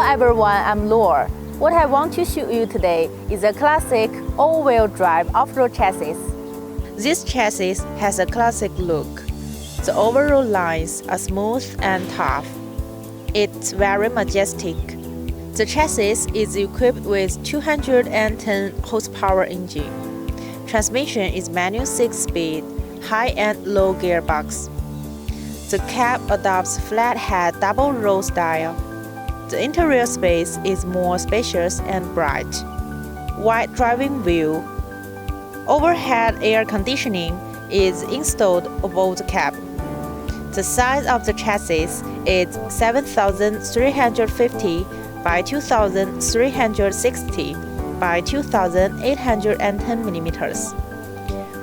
everyone, I'm Laura. What I want to show you today is a classic all-wheel drive off-road chassis. This chassis has a classic look. The overall lines are smooth and tough. It's very majestic. The chassis is equipped with 210 horsepower engine. Transmission is manual 6-speed, high and low gearbox. The cab adopts flat-head double-row style. The interior space is more spacious and bright. Wide driving view. Overhead air conditioning is installed above the cab. The size of the chassis is 7,350 by 2,360 by 2,810 millimeters.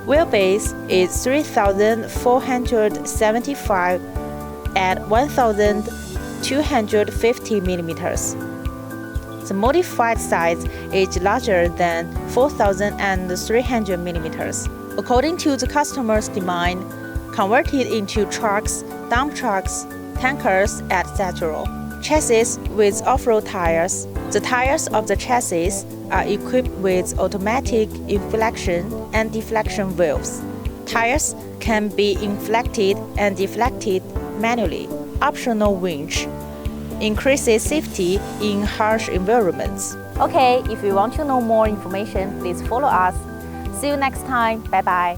Wheelbase is 3,475 at 1,250 millimeters. The modified size is larger than 4,300 millimeters. According to the customer's demand, converted into trucks, dump trucks, tankers, etc. Chassis with off-road tires. The tires of the chassis are equipped with automatic inflection and deflection valves. Tires can be inflected and deflected manually. Optional winch increases safety in harsh environments. Okay, if you want to know more information, please follow us. See you next time. Bye-bye.